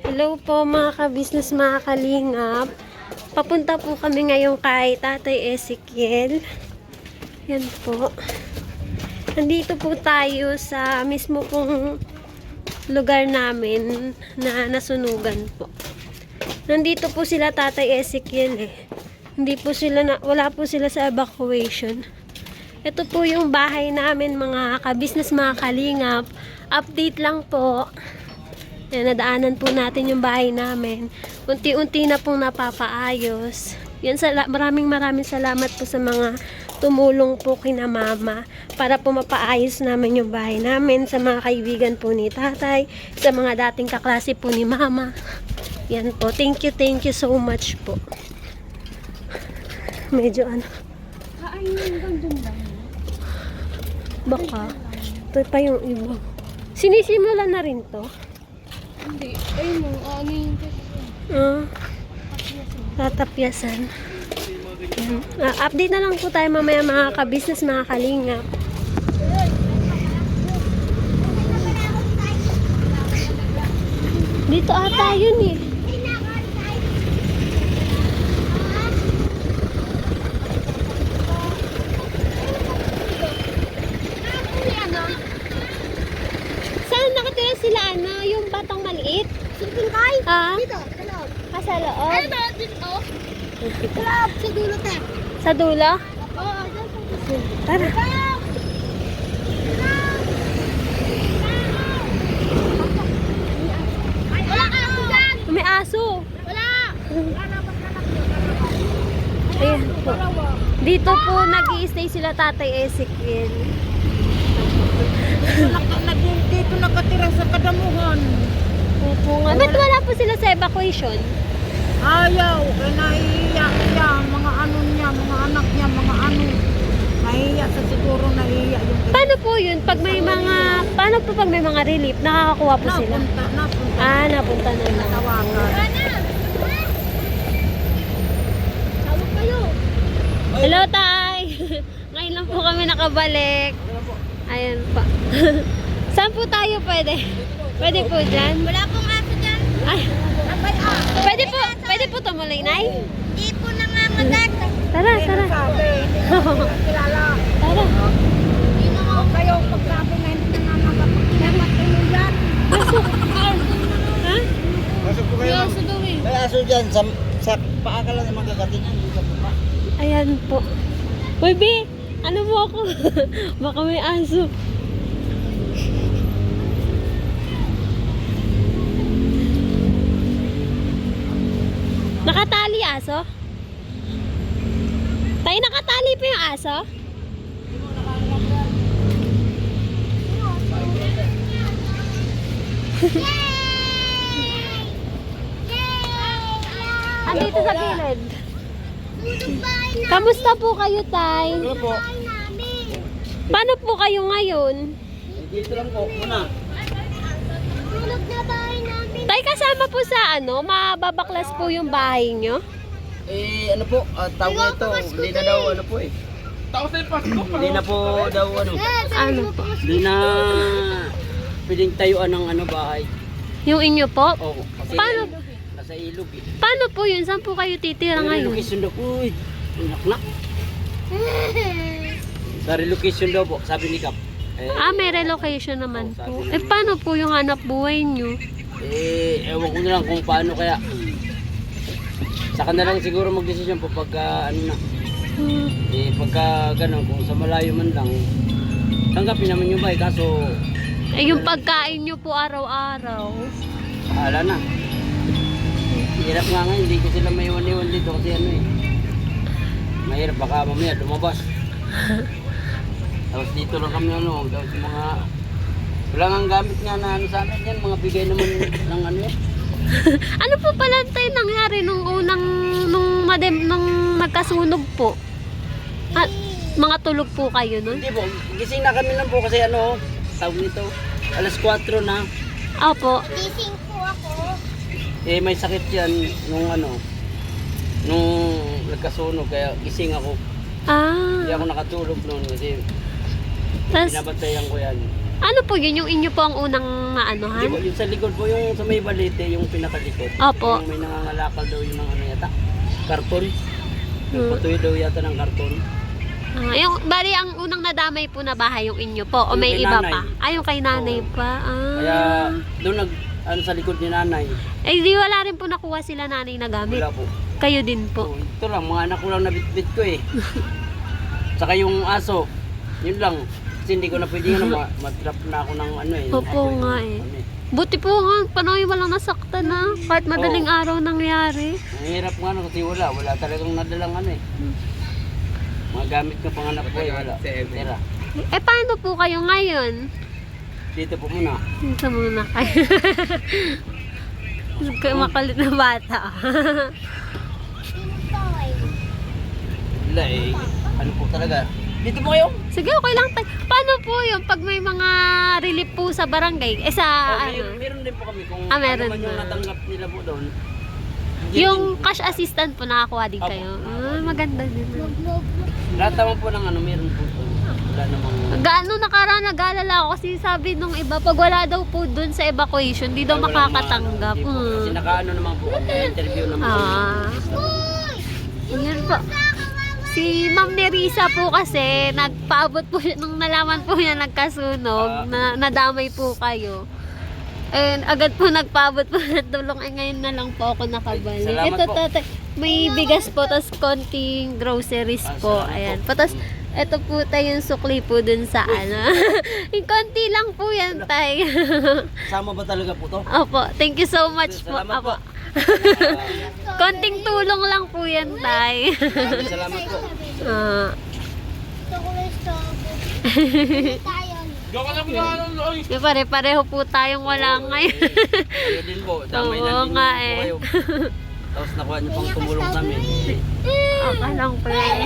Hello po mga ka-business, mga kalingap. Papunta po kami ngayon kay Tatay Ezekiel. Yan po. Nandito po tayo sa mismo pong lugar namin na nasunugan po. Nandito po sila Tatay Ezekiel eh. Hindi po sila wala po sila sa evacuation. Ito po yung bahay namin mga ka-business, mga kalingap. Update lang po. Nadaanan po natin yung bahay namin. Unti-unti na pong napapaayos. Yan, maraming salamat po sa mga tumulong po kina mama para po mapaayos namin yung bahay namin, sa mga kaibigan po ni tatay, sa mga dating kaklase po ni mama. Yan po. Thank you so much po. Medyo ano. Baka. Ito pa yung iba. Sinisimula na rin to. Hindi. Ayun mo, ano yung tatapyasan. Update na lang po tayo mamaya mga ka-business, mga kalingap. Dito ata yun eh. Saan nakatira sila yung batang maliit? Silping kay? Ah? Dito, sa loob. Sa loob? Ano ba dito? Sa loob, sa dulo te. Sa dulo? Oo, dyan sa Tara. Wala ka ako dyan! May aso. Wala! Ayan po. Dito po nag-i-stay sila Tatay Ezekiel. Dito nakatira sa Kadamuhan. Opo nga. Ba't wala po sila sa evacuation? Ayaw, kaya nahihiya siya. Mga ano niya, mga anak niya, mga ano. Nahihiya sa siguro, nahihiya yung... Paano po yun? Paano po pag may mga relief? Nakakakuha po sila? Napunta. Napunta na lang. Tawagan. Tawag kayo! Hello, Tay! Ngayon lang po kami nakabalik. Ayan pa. Saan po tayo pwede? Pwede po dyan? Wala pong aso dyan. Ay, pwede po tumuloy, Nay? Di po nangangagat. Tara. Kilala. Tara. Di na ako. Kayo, pagsabi na hindi nangangagat. Matulog yan. Ha? Pasok po kayo. Aso daw eh. May aso dyan. Sa paa ka lang yung magkagatin yan. Hindi sa pupa. Ayan po. Uy, B! Ano mo ako? Baka may aso. Nakatali aso? Tayo nakatali pa yung aso? Andito sa gilid. Kamusta po kayo, Tay? Ano po? Paano po kayo ngayon? Dito lang po. Muna. Tulog na bahay namin. Tay, kasama po sa mababaklas po yung bahay nyo? Ano po? Tawag na ito. Hindi na daw ano po eh. Hindi na po daw ano. Ano po? Hindi na pwedeng tayuan ng bahay. Yung inyo po? Oo. Kasi Paano? nasa ilog eh. Paano po yun? Saan po kayo titira ngayon? Relocation daw po. Uy. Naknak. Sa relocation daw po. Sabi ni Kap. May relocation naman po. Paano po yung hanap buhay nyo? Ewan ko na lang kung paano kaya. Saka na lang siguro mag-desisyon po pagka ano na. Pagka gano'n, kung sa malayo man lang, tanggapin naman yung bahay. Kaso, Yung pagkain nyo po araw-araw. ala na. Hirap nga ngayon, hindi ko sila maiwan-iwan dito kasi ano eh. Mahirap, baka mamaya lumabas. Tapos dito lang kami tapos mga... Wala nga gamit nga na sa amin yan, mga bigay naman ng ano eh. Ano po pala tayo nangyari nung nung nagkasunog po? Mga tulog po kayo nun? Hindi po, gising na kami lang po kasi tawag nito, alas 4 na. Opo. Gising po ako. May sakit yan nung nagkasunog, kaya gising ako. Hindi ako nakatulog noon kasi Tas, binabantayan ko yan. Ano po yun? Yung inyo po ang unang Di maanuhan? ba, yung sa likod po, yung sa may balete, yung pinakalikod. Opo. Yung may nangangalakal daw yung ano yata. Karton. Yung Hmm. patuloy daw yata ng karton. Yung, bali, ang unang nadamay po na bahay yung inyo po. O Yung may kay iba nanay. pa? Yung kay nanay Oo. pa. Kaya doon ano sa likod ni nanay. Eh, di wala rin po nakuha sila nanay na gamit. Wala po. Kayo din po. Oh, ito lang, mga anak ko lang nabitbit ko eh. Saka yung aso, yun lang. Kasi hindi ko na pwede matrap na ako ng ano eh. Opo nga eh. Buti po nga, panoy walang nasaktan na. Kahit madaling araw nangyari. Ang hirap nga no, kasi wala talagang nadalang ano eh. Mga gamit ko panganak ko eh, wala. Tira. Eh, paano po kayo ngayon? Dito po muna. Dito muna kayo. Kayo makulit na bata. Wala eh. Ano po talaga. Dito po kayo. Sige, okay lang tayo. Paano po yun pag may mga relief po sa barangay? Eh, sa Meron din po kami kung meron ano man yung na. natanggap nila po doon. Yung cash assistant po nakakuha din Opo. kayo. Maganda din. Lahat naman po ng ano, meron po doon. Wala namang... Gaano nakaraan nag-alala ako kasi sabi nung iba, pag wala daw po dun sa evacuation, di daw Walang makakatanggap. hindi po. Kasi nakaano naman po kami, interview naman. Yun po. Si Ma'am Nerissa po kasi, nagpaabot po siya, nung nalaman po niya nagkasunog, na nadamay po kayo. And agad po nagpaabot po ng tulong. Eh, ngayon na lang po ako nakabalik. Salamat Ito, po. tatay, may bigas po, tas konting groceries po. Salamat Ayan po. po. Tas, ito po tayong sukli po dun sa ano. Yung konti lang po yan, tay. Sama ba talaga po to? Opo, thank you so much po. Salamat po. Opo. Konting tulong lang po yan, tay. Maraming salamat po. Ah. Di pare-pareho po tayong wala ngayon. Kayo din po. Damay na Oo din nga po eh. kayo. Tapos nakuha niyo pang tumulong sa amin. Okay lang po yan.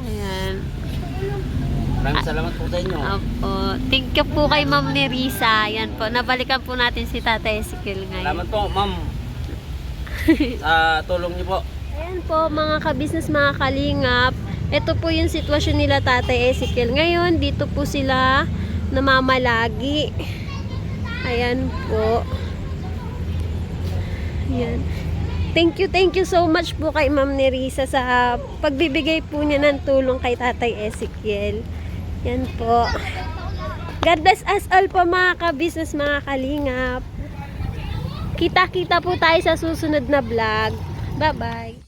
Ayan. Maraming salamat po sa inyo. Opo. Thank you po kay Ma'am Nerissa. Ayan po. Nabalikan po natin si Tatay Ezekiel Salamat ngayon. po, ma'am. Sa tulong niyo po. Ayan po mga kabisnes, mga kalingap. Ito po yung sitwasyon nila Tatay Ezekiel. Ngayon, dito po sila namamalagi. Ayan po. Ayan. Thank you so much po kay Ma'am Nerissa sa pagbibigay po niya ng tulong kay Tatay Ezekiel. Yan po. God bless us all po mga kabisnes, mga kalingap. Kita-kita po tayo sa susunod na vlog. Bye-bye.